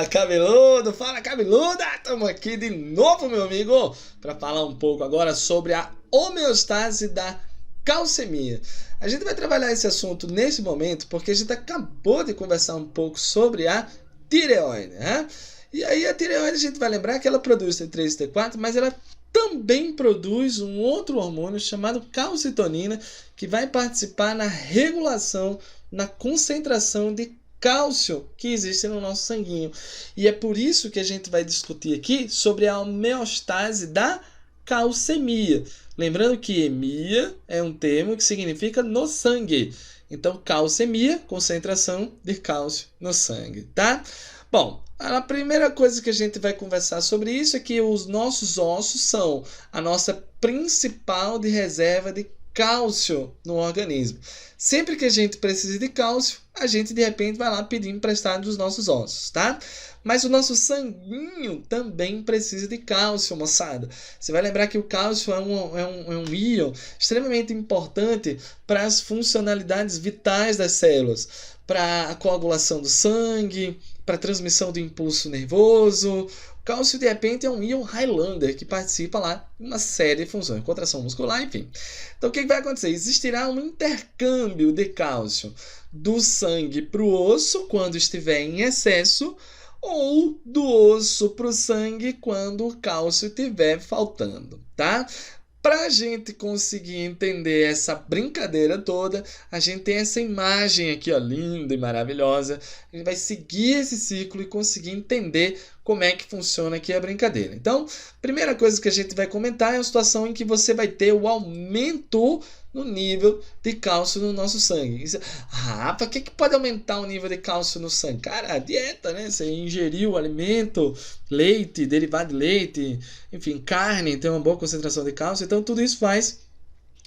cabeludo, fala cabeluda! Estamos aqui de novo, meu amigo, para falar um pouco agora sobre a homeostase da calcemia. A gente vai trabalhar esse assunto nesse momento porque a gente acabou de conversar um pouco sobre a tireoide, né? E aí a tireoide a gente vai lembrar que ela produz T3 e T4, mas ela também produz um outro hormônio chamado calcitonina que vai participar na regulação, na concentração de cálcio que existe no nosso sanguinho. E é por isso que a gente vai discutir aqui sobre a homeostase da calcemia. Lembrando que emia é um termo que significa no sangue. Então, calcemia, concentração de cálcio no sangue, tá? Bom, a primeira coisa que a gente vai conversar sobre isso é que os nossos ossos são a nossa principal de reserva de cálcio no organismo. Sempre que a gente precisa de cálcio, a gente de repente vai lá pedir emprestado dos nossos ossos, tá? Mas o nosso sanguinho também precisa de cálcio, moçada. Você vai lembrar que o cálcio é um íon extremamente importante para as funcionalidades vitais das células, para a coagulação do sangue, para a transmissão do impulso nervoso. O cálcio, de repente, é um íon Highlander que participa lá de uma série de funções, contração muscular, enfim. Então, o que vai acontecer? Existirá um intercâmbio de cálcio do sangue para o osso quando estiver em excesso, ou do osso para o sangue quando o cálcio estiver faltando, tá? Para a gente conseguir entender essa brincadeira toda, a gente tem essa imagem aqui, ó, linda e maravilhosa. A gente vai seguir esse ciclo e conseguir entender como é que funciona aqui a brincadeira. Então, primeira coisa que a gente vai comentar é a situação em que você vai ter o aumento no nível de cálcio no nosso sangue. Rafa, o que pode aumentar o nível de cálcio no sangue? Cara, a dieta, né? Você ingeriu alimento, leite, derivado de leite, enfim, carne, tem uma boa concentração de cálcio. Então, tudo isso faz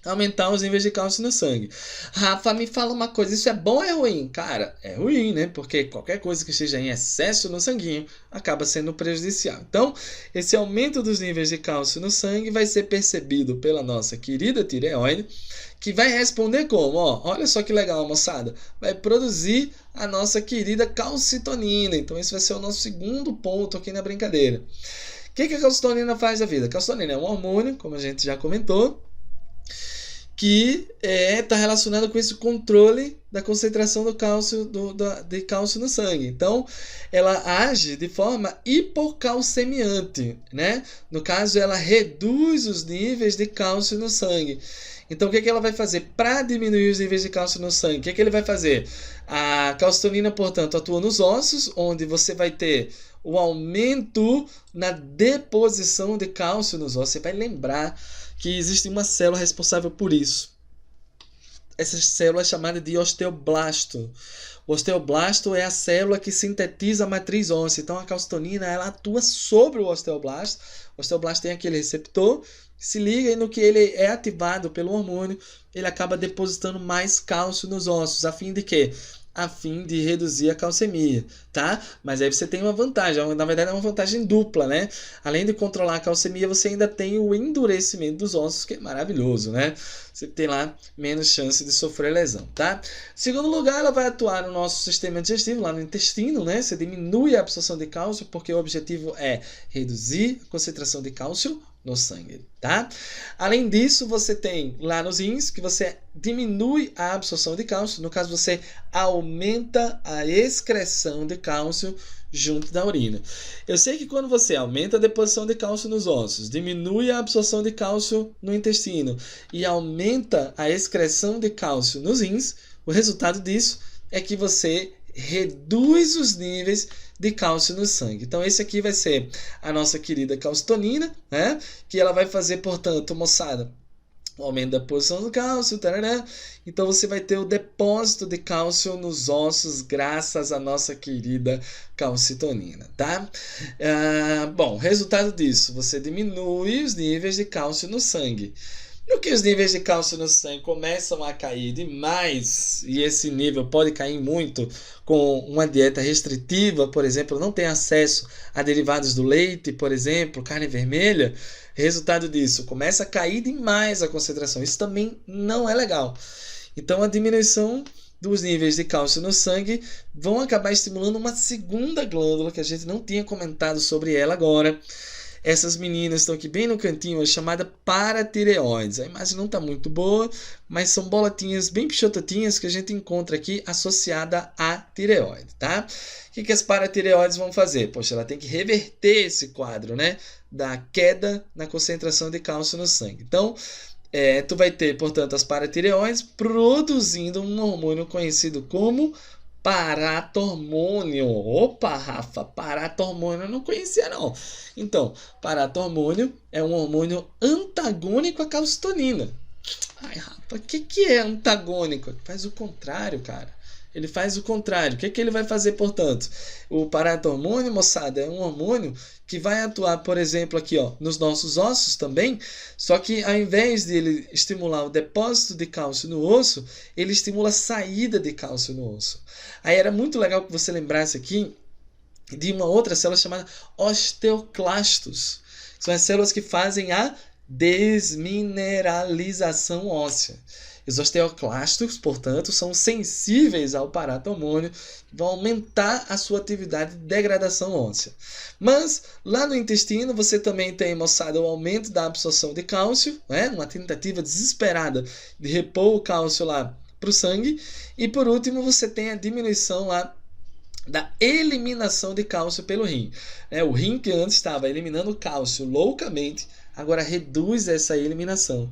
aumentar os níveis de cálcio no sangue. Rafa, me fala uma coisa, isso é bom ou é ruim? Cara, é ruim, né? Porque qualquer coisa que esteja em excesso no sanguinho acaba sendo prejudicial. Então, esse aumento dos níveis de cálcio no sangue vai ser percebido pela nossa querida tireoide, que vai responder como? Ó, olha só que legal, moçada. Vai produzir a nossa querida calcitonina. Então, esse vai ser o nosso segundo ponto aqui na brincadeira. O que a calcitonina faz da vida? A calcitonina é um hormônio, como a gente já comentou, que está relacionado com esse controle da concentração do cálcio, de cálcio no sangue. Então, ela age de forma hipocalcemiante, né? No caso, ela reduz os níveis de cálcio no sangue. Então, o que ela vai fazer para diminuir os níveis de cálcio no sangue? O que ele vai fazer? A calcitonina, portanto, atua nos ossos, onde você vai ter o aumento na deposição de cálcio nos ossos. Você vai lembrar que existe uma célula responsável por isso. Essa célula é chamada de osteoblasto. O osteoblasto é a célula que sintetiza a matriz óssea. Então, a calcitonina ela atua sobre o osteoblasto. O osteoblasto tem aquele receptor, se liga e no que ele é ativado pelo hormônio, ele acaba depositando mais cálcio nos ossos. A fim de quê? A fim de reduzir a calcemia, tá? Mas aí você tem uma vantagem, na verdade é uma vantagem dupla, né? Além de controlar a calcemia, você ainda tem o endurecimento dos ossos, que é maravilhoso, né? Você tem lá menos chance de sofrer lesão, tá? Segundo lugar, ela vai atuar no nosso sistema digestivo, lá no intestino, né? Você diminui a absorção de cálcio, porque o objetivo é reduzir a concentração de cálcio no sangue, tá? Além disso, você tem lá nos rins que você diminui a absorção de cálcio, no caso você aumenta a excreção de cálcio junto da urina. Eu sei que quando você aumenta a deposição de cálcio nos ossos, diminui a absorção de cálcio no intestino e aumenta a excreção de cálcio nos rins, o resultado disso é que você reduz os níveis de cálcio no sangue. Então, esse aqui vai ser a nossa querida calcitonina, né? Que ela vai fazer, portanto, moçada, o aumento da posição do cálcio, tarará. Então, você vai ter o depósito de cálcio nos ossos graças à nossa querida calcitonina, tá? Bom, resultado disso, você diminui os níveis de cálcio no sangue. No que os níveis de cálcio no sangue começam a cair demais, e esse nível pode cair muito com uma dieta restritiva, por exemplo, não tem acesso a derivados do leite, por exemplo, carne vermelha, resultado disso, começa a cair demais a concentração. Isso também não é legal. Então, a diminuição dos níveis de cálcio no sangue vão acabar estimulando uma segunda glândula que a gente não tinha comentado sobre ela agora. Essas meninas estão aqui bem no cantinho, é chamada paratireoides. A imagem não está muito boa, mas são bolotinhas bem pichototinhas que a gente encontra aqui associada à tireoide, tá? O que as paratireoides vão fazer? Poxa, ela tem que reverter esse quadro, né? Da queda na concentração de cálcio no sangue. Então, tu vai ter, portanto, as paratireoides produzindo um hormônio conhecido como paratormônio. Opa, Rafa, paratormônio eu não conhecia não. Então, paratormônio é um hormônio antagônico à calcitonina. Ai, Rafa, o que é antagônico? Faz o contrário, cara. Ele faz o contrário. O que ele vai fazer, portanto? O paratormônio, moçada, é um hormônio que vai atuar, por exemplo, aqui ó, nos nossos ossos também, só que ao invés de ele estimular o depósito de cálcio no osso, ele estimula a saída de cálcio no osso. Aí era muito legal que você lembrasse aqui de uma outra célula chamada osteoclastos. São as células que fazem a desmineralização óssea. Os osteoclastos, portanto, são sensíveis ao paratormônio, vão aumentar a sua atividade de degradação óssea. Mas lá no intestino você também tem, moçada, o aumento da absorção de cálcio, né? Uma tentativa desesperada de repor o cálcio lá para o sangue. E por último você tem a diminuição lá da eliminação de cálcio pelo rim. O rim que antes estava eliminando cálcio loucamente, agora reduz essa eliminação.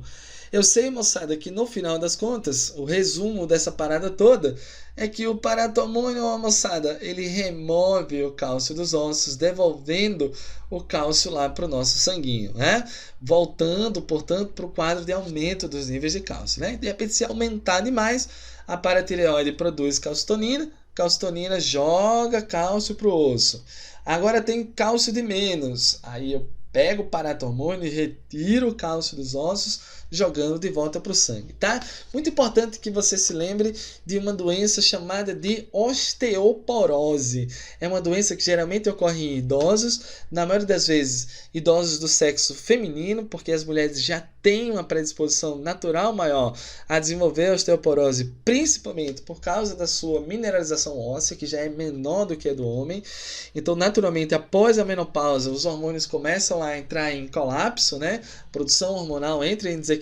Eu sei, moçada, que no final das contas, o resumo dessa parada toda é que o paratormônio, moçada, ele remove o cálcio dos ossos, devolvendo o cálcio lá para o nosso sanguinho, né? Voltando, portanto, para o quadro de aumento dos níveis de cálcio, né? De repente, se aumentar demais, a paratireoide produz calcitonina, calcitonina joga cálcio para o osso. Agora tem cálcio de menos, aí eu pego o paratormônio e retiro o cálcio dos ossos, jogando de volta para o sangue, tá? Muito importante que você se lembre de uma doença chamada de osteoporose. É uma doença que geralmente ocorre em idosos, na maioria das vezes idosos do sexo feminino, porque as mulheres já têm uma predisposição natural maior a desenvolver a osteoporose, principalmente por causa da sua mineralização óssea, que já é menor do que a do homem. Então, naturalmente, após a menopausa, os hormônios começam a entrar em colapso, né? A produção hormonal entra em desequilíbrio,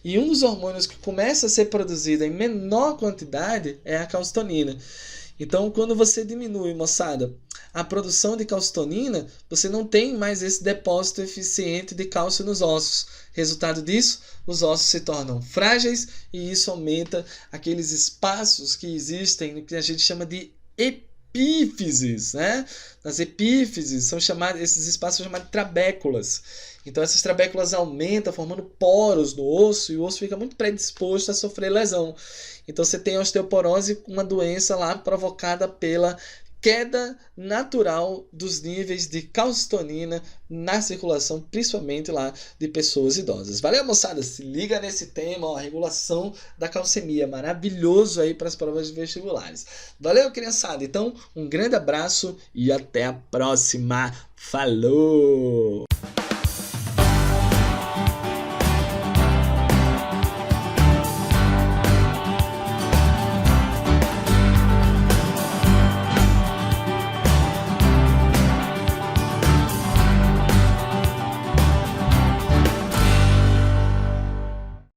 e um dos hormônios que começa a ser produzido em menor quantidade é a calcitonina. Então, quando você diminui, moçada, a produção de calcitonina, você não tem mais esse depósito eficiente de cálcio nos ossos. Resultado disso, os ossos se tornam frágeis e isso aumenta aqueles espaços que existem, que a gente chama de epífises, né? Nas epífises são chamados, esses espaços são chamados trabéculas. Então essas trabéculas aumentam, formando poros no osso, e o osso fica muito predisposto a sofrer lesão. Então você tem a osteoporose, uma doença lá provocada pela queda natural dos níveis de calcitonina na circulação, principalmente lá de pessoas idosas. Valeu, moçada? Se liga nesse tema, ó, regulação da calcemia, maravilhoso aí para as provas de vestibulares. Valeu, criançada? Então, um grande abraço e até a próxima. Falou!